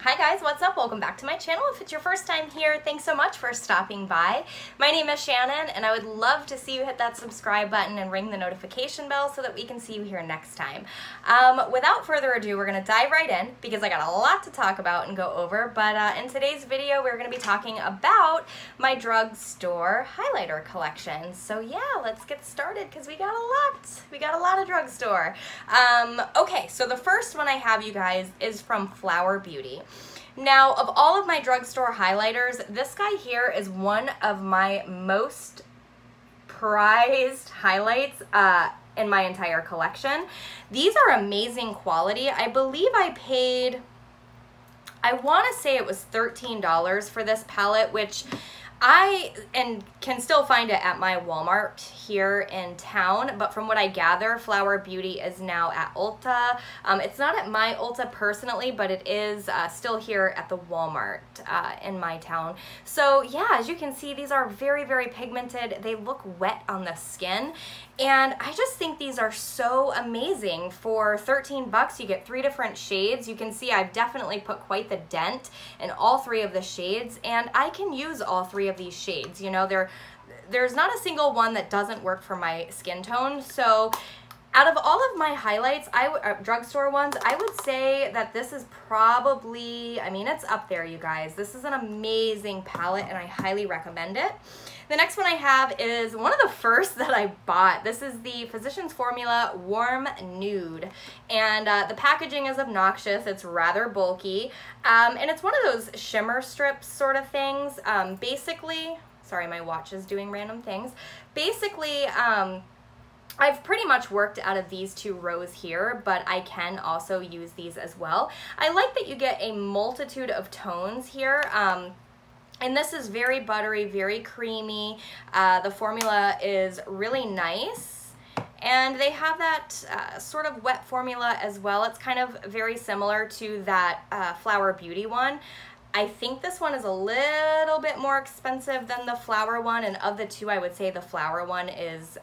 Hi guys, what's up? Welcome back to my channel. If it's your first time here, thanks so much for stopping by. My name is Shannon and I would love to see you hit that subscribe button and ring the notification bell so that we can see you here next time. Without further ado, we're going to dive right in because I got a lot to talk about and go over, but in today's video we're going to be talking about my drugstore highlighter collection. So yeah, let's get started because we got a lot of drugstore. Okay, so the first one I have, you guys, is from Flower Beauty. Now, of all of my drugstore highlighters, this guy here is one of my most prized highlights in my entire collection. These are amazing quality. I believe I paid, I want to say it was $13 for this palette, which I can still find it at my Walmart here in town, but from what I gather, Flower Beauty is now at Ulta. It's not at my Ulta personally, but it is still here at the Walmart in my town. So yeah, as you can see, these are very, very pigmented. They look wet on the skin, and I just think these are so amazing. For 13 bucks, you get 3 different shades. You can see I've definitely put quite the dent in all 3 of the shades, and I can use all 3 of these shades. You know, there's not a single one that doesn't work for my skin tone. So out of all of my highlights, drugstore ones, I would say that this is probably, I mean, it's up there, you guys. This is an amazing palette and I highly recommend it. The next one I have is one of the first that I bought. This is the Physicians Formula Warm Nude, and the packaging is obnoxious. It's rather bulky, and it's one of those shimmer strips sort of things. Basically, sorry, my watch is doing random things. Basically, I've pretty much worked out of these 2 rows here, but I can also use these as well. I like that you get a multitude of tones here. And this is very buttery, very creamy. The formula is really nice. And they have that sort of wet formula as well. It's kind of very similar to that Flower Beauty one. I think this one is a little bit more expensive than the Flower one, and of the 2, I would say the Flower one is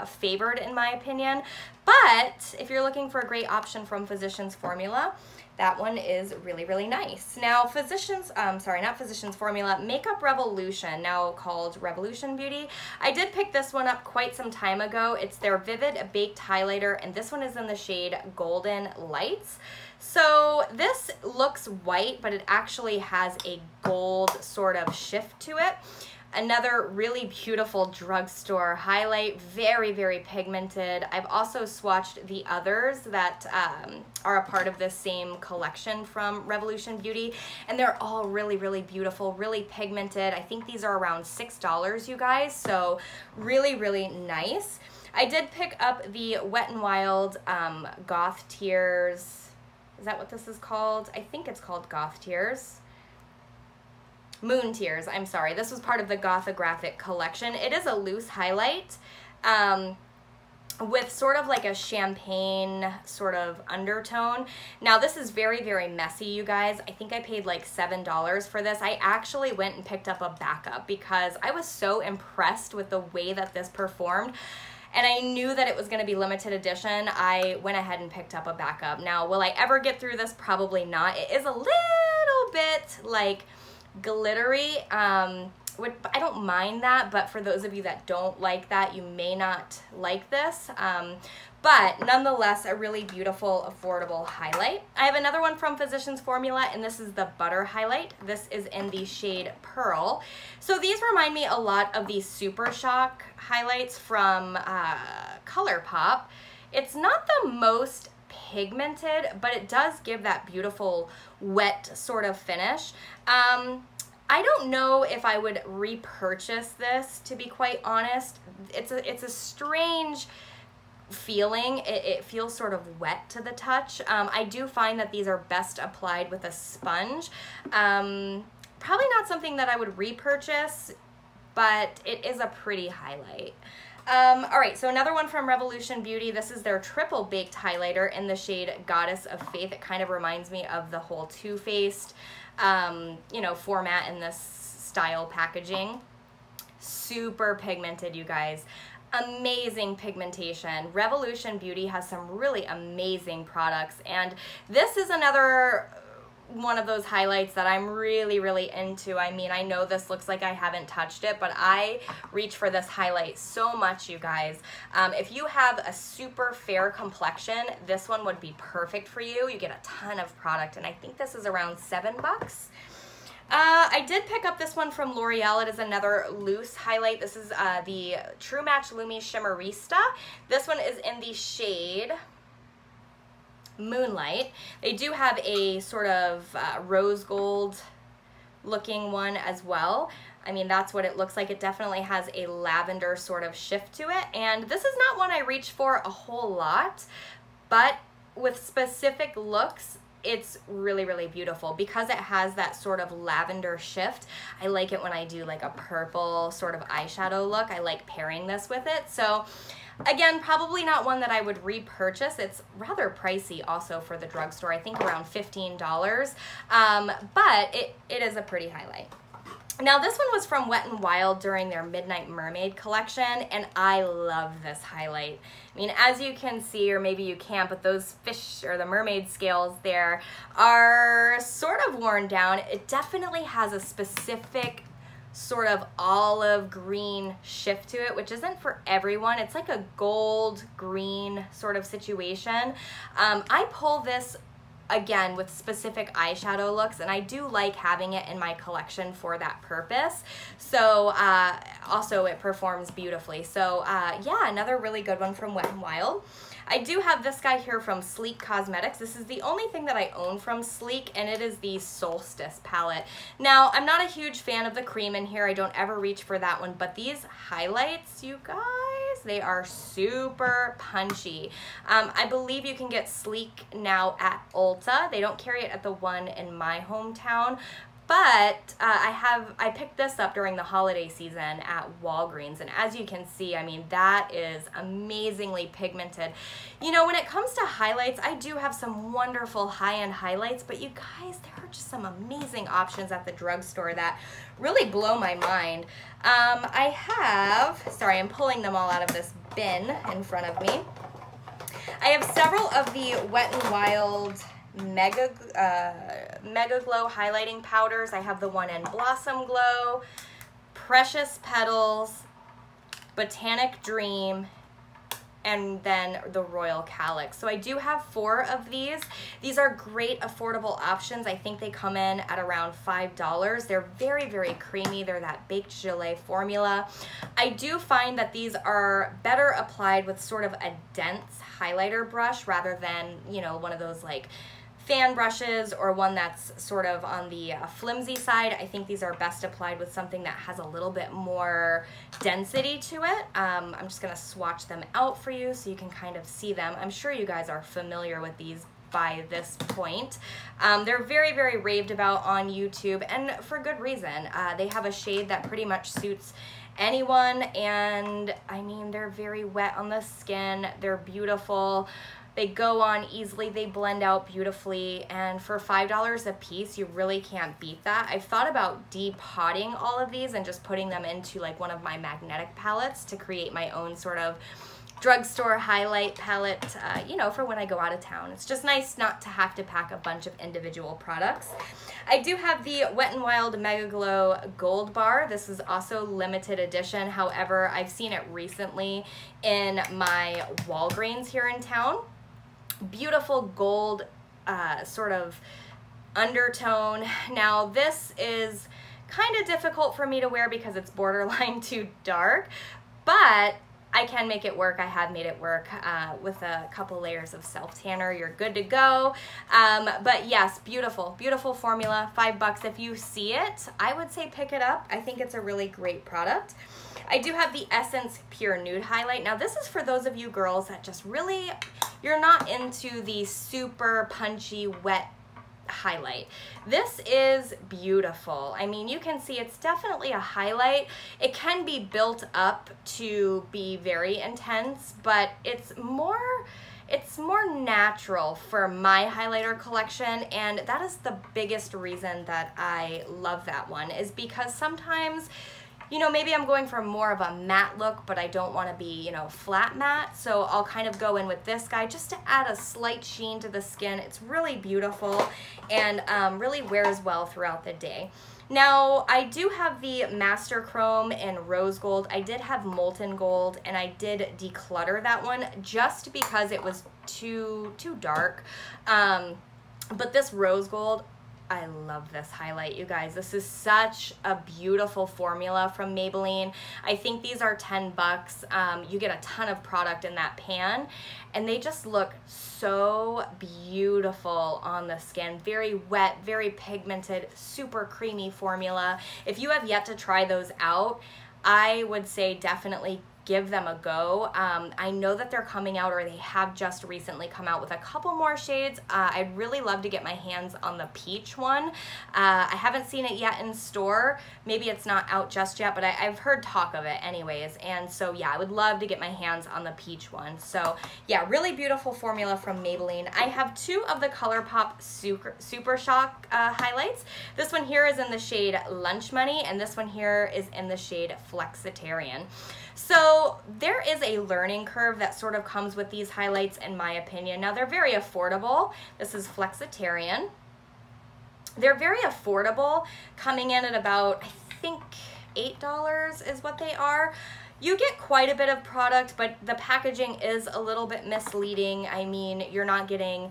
favored in my opinion. But if you're looking for a great option from Physicians Formula, that one is really, really nice. Now, not Physicians Formula, Makeup Revolution, now called Revolution Beauty. I did pick this one up quite some time ago. It's their Vivid Baked Highlighter, and this one is in the shade Golden Lights. So this looks white, but it actually has a gold sort of shift to it. Another really beautiful drugstore highlight, very, very pigmented. I've also swatched the others that are a part of this same collection from Revolution Beauty, and they're all really, really beautiful, really pigmented. I think these are around $6, you guys, so really, really nice. I did pick up the Wet n Wild Goth Tears. Is that what this is called? I think it's called Goth Tears. Moon Tears, I'm sorry. This was part of the Gothographic collection. It is a loose highlight with sort of like a champagne sort of undertone. Now this is very, very messy, you guys. I think I paid like $7 for this. I actually went and picked up a backup because I was so impressed with the way that this performed. And I knew that it was going to be limited edition. I went ahead and picked up a backup. Now, will I ever get through this? Probably not. It is a little bit like glittery, I don't mind that, but for those of you that don't like that, you may not like this, but nonetheless a really beautiful, affordable highlight. I have another one from Physicians Formula, and this is the Butter Highlight. This is in the shade Pearl. So these remind me a lot of the Super Shock highlights from ColourPop. It's not the most pigmented, but it does give that beautiful wet sort of finish. I don't know if I would repurchase this, to be quite honest. It's a strange feeling. It feels sort of wet to the touch. I do find that these are best applied with a sponge. Probably not something that I would repurchase, but it is a pretty highlight. All right, so another one from Revolution Beauty. This is their Triple Baked Highlighter in the shade Goddess of Faith. It kind of reminds me of the whole Too Faced, you know, format in this style packaging. Super pigmented, you guys. Amazing pigmentation. Revolution Beauty has some really amazing products, and this is another one of those highlights that I'm really, really into. I mean, I know this looks like I haven't touched it, but I reach for this highlight so much, you guys. If you have a super fair complexion, this one would be perfect for you. You get a ton of product, and I think this is around $7. I did pick up this one from L'Oreal. It is another loose highlight. This is the True Match Lumi Shimmerista. This one is in the shade Moonlight. They do have a sort of rose gold looking one as well. I mean, that's what it looks like. It definitely has a lavender sort of shift to it. And this is not one I reach for a whole lot, but with specific looks, it's really, really beautiful because it has that sort of lavender shift. I like it when I do like a purple sort of eyeshadow look. I like pairing this with it. So again, probably not one that I would repurchase. It's rather pricey also for the drugstore. I think around $15, but it is a pretty highlight. Now this one was from Wet n Wild during their Midnight Mermaid collection, and I love this highlight. I mean, as you can see, or maybe you can't, but those fish or the mermaid scales there are sort of worn down. It definitely has a specific sort of olive green shift to it, which isn't for everyone. It's like a gold green sort of situation. I pull this again with specific eyeshadow looks, and I do like having it in my collection for that purpose. So also it performs beautifully. So yeah, another really good one from Wet n Wild. I do have this guy here from Sleek Cosmetics. This is the only thing that I own from Sleek, and it is the Solstice palette. Now, I'm not a huge fan of the cream in here. I don't ever reach for that one, but these highlights, you guys, they are super punchy. I believe you can get Sleek now at Ulta. They don't carry it at the one in my hometown, but I picked this up during the holiday season at Walgreens, and as you can see, I mean, that is amazingly pigmented. You know, when it comes to highlights, I do have some wonderful high-end highlights, but you guys, there are just some amazing options at the drugstore that really blow my mind. I have, sorry, I'm pulling them all out of this bin in front of me. I have several of the Wet n Wild Mega Glow highlighting powders. I have the one in Blossom Glow, Precious Petals, Botanic Dream, and then the Royal Calyx. So I do have 4 of these. These are great affordable options. I think they come in at around $5. They're very, very creamy. They're that baked gelée formula. I do find that these are better applied with sort of a dense highlighter brush rather than, you know, one of those like fan brushes or one that's sort of on the flimsy side. I think these are best applied with something that has a little bit more density to it. I'm just gonna swatch them out for you so you can kind of see them. I'm sure you guys are familiar with these by this point. They're very, very raved about on YouTube, and for good reason. They have a shade that pretty much suits anyone, and I mean, they're very wet on the skin. They're beautiful. They go on easily, they blend out beautifully, and for $5 a piece, you really can't beat that. I've thought about depotting all of these and just putting them into like one of my magnetic palettes to create my own sort of drugstore highlight palette, you know, for when I go out of town. It's just nice not to have to pack a bunch of individual products. I do have the Wet n Wild Mega Glow Gold Bar. This is also limited edition. However, I've seen it recently in my Walgreens here in town. Beautiful gold sort of undertone. Now this is kind of difficult for me to wear because it's borderline too dark, but I can make it work. I have made it work with a couple layers of self-tanner. You're good to go. But yes, beautiful, beautiful formula, $5. If you see it, I would say pick it up. I think it's a really great product. I do have the Essence Pure Nude Highlight. Now this is for those of you girls that just really, you're not into the super punchy, wet highlight. This is beautiful. I mean, you can see it's definitely a highlight. It can be built up to be very intense, but it's more natural for my highlighter collection, and that is the biggest reason that I love that one, is because sometimes you know, maybe I'm going for more of a matte look, but I don't want to be, you know, flat matte. So I'll kind of go in with this guy just to add a slight sheen to the skin. It's really beautiful and really wears well throughout the day. Now, I do have the Master Chrome in Rose Gold. I did have Molten Gold, and I did declutter that one just because it was too dark. But this Rose Gold, I love this highlight, you guys. This is such a beautiful formula from Maybelline. I think these are 10 bucks. You get a ton of product in that pan, and they just look so beautiful on the skin. Very wet, very pigmented, super creamy formula. If you have yet to try those out, I would say definitely give them a go. I know that they're coming out, or they have just recently come out with a couple more shades. I'd really love to get my hands on the peach one. I haven't seen it yet in store. Maybe it's not out just yet, but I've heard talk of it anyways. And so yeah, I would love to get my hands on the peach one. So yeah, really beautiful formula from Maybelline. I have two of the ColourPop Super Shock highlights. This one here is in the shade Lunch Money, and this one here is in the shade Flexitarian. So there is a learning curve that sort of comes with these highlights, in my opinion. Now, they're very affordable. This is Flexitarian. They're very affordable, coming in at about, I think, $8 is what they are. You get quite a bit of product, but the packaging is a little bit misleading. I mean, you're not getting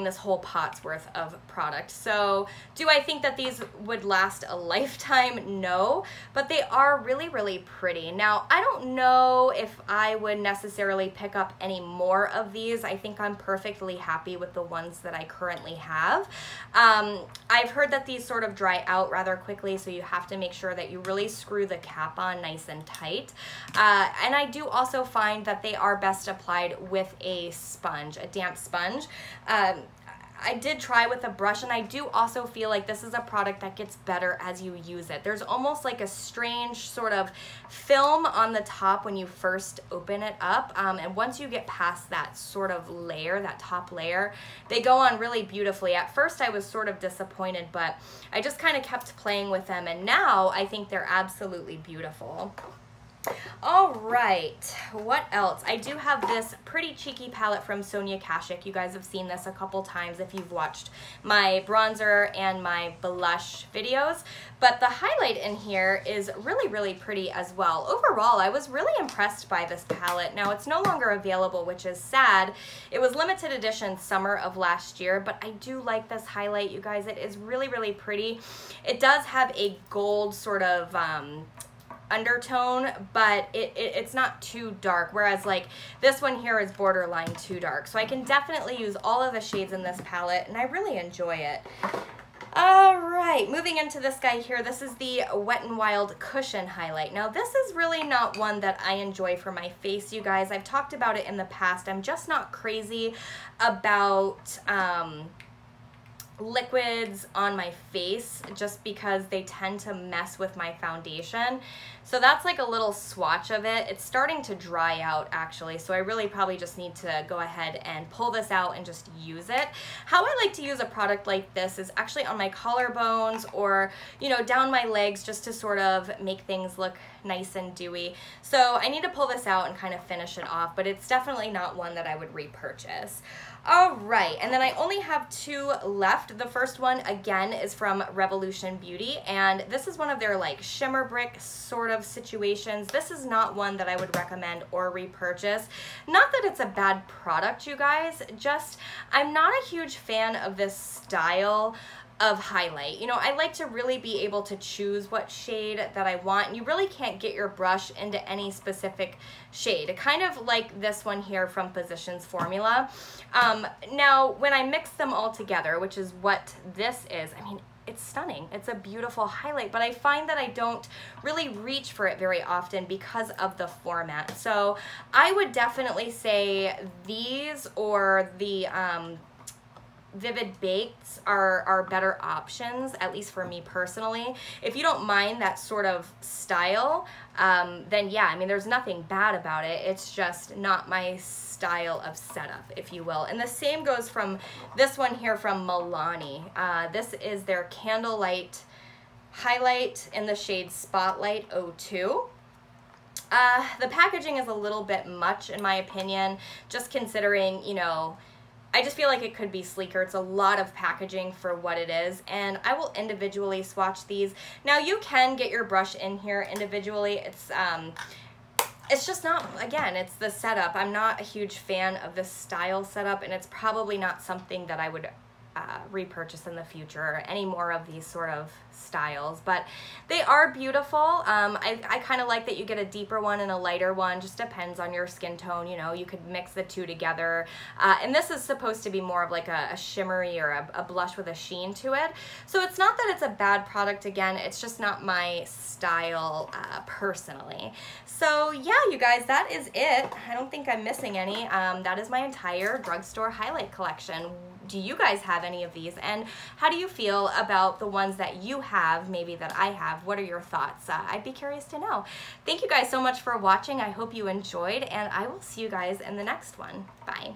this whole pot's worth of product. So do I think that these would last a lifetime? No, but they are really, really pretty. Now, I don't know if I would necessarily pick up any more of these. I think I'm perfectly happy with the ones that I currently have. I've heard that these sort of dry out rather quickly, so you have to make sure that you really screw the cap on nice and tight. And I do also find that they are best applied with a sponge, a damp sponge. I did try with a brush, and I do also feel like this is a product that gets better as you use it. There's almost like a strange sort of film on the top when you first open it up, and once you get past that sort of layer, that top layer, they go on really beautifully. At first I was sort of disappointed, but I just kind of kept playing with them, and now I think they're absolutely beautiful. All right, what else? I do have this Pretty Cheeky palette from Sonia Kashuk. You guys have seen this a couple times if you've watched my bronzer and my blush videos, but the highlight in here is really, really pretty as well. Overall, I was really impressed by this palette. Now, it's no longer available, which is sad. It was limited edition summer of last year, but I do like this highlight, you guys. It is really, really pretty. It does have a gold sort of undertone, but it's not too dark, whereas like this one here is borderline too dark. So I can definitely use all of the shades in this palette, and I really enjoy it. All right, moving into this guy here, this is the Wet n Wild Cushion Highlight. Now, this is really not one that I enjoy for my face, you guys. I've talked about it in the past. I'm just not crazy about liquids on my face, just because they tend to mess with my foundation. So that's like a little swatch of it. It's starting to dry out actually, so I really probably just need to go ahead and pull this out and just use it. How I like to use a product like this is actually on my collarbones, or, you know, down my legs, just to sort of make things look nice and dewy. So I need to pull this out and kind of finish it off, but it's definitely not one that I would repurchase. All right, and then I only have two left. The first one, again, is from Revolution Beauty, and this is one of their like shimmer brick sort of situations. This is not one that I would recommend or repurchase. Not that it's a bad product, you guys, just I'm not a huge fan of this style of highlight. You know, I like to really be able to choose what shade that I want, and you really can't get your brush into any specific shade. Kind of like this one here from Positions Formula. Now, when I mix them all together, which is what this is, I mean, it's stunning. It's a beautiful highlight, but I find that I don't really reach for it very often because of the format. So I would definitely say these or the Vivid Bakes are better options, at least for me personally. If you don't mind that sort of style, then yeah, I mean, there's nothing bad about it. It's just not my style of setup, if you will. And the same goes from this one here from Milani. This is their Candlelight highlight in the shade Spotlight 02. The packaging is a little bit much in my opinion, just considering, you know, I just feel like it could be sleeker. It's a lot of packaging for what it is, and I will individually swatch these. Now you can get your brush in here individually. It's just not, again, it's the setup. I'm not a huge fan of this style setup, and it's probably not something that I would repurchase in the future, or any more of these sort of styles, but they are beautiful. I kind of like that you get a deeper one and a lighter one, just depends on your skin tone, you know, you could mix the two together, and this is supposed to be more of like a shimmery or a blush with a sheen to it, so it's not that it's a bad product. Again, it's just not my style personally. So yeah, you guys, that is it. I don't think I'm missing any. That is my entire Drugstore highlight collection. Do you guys have any of these, and how do you feel about the ones that you have, maybe that I have? What are your thoughts? I'd be curious to know. Thank you guys so much for watching. I hope you enjoyed, and I will see you guys in the next one. Bye.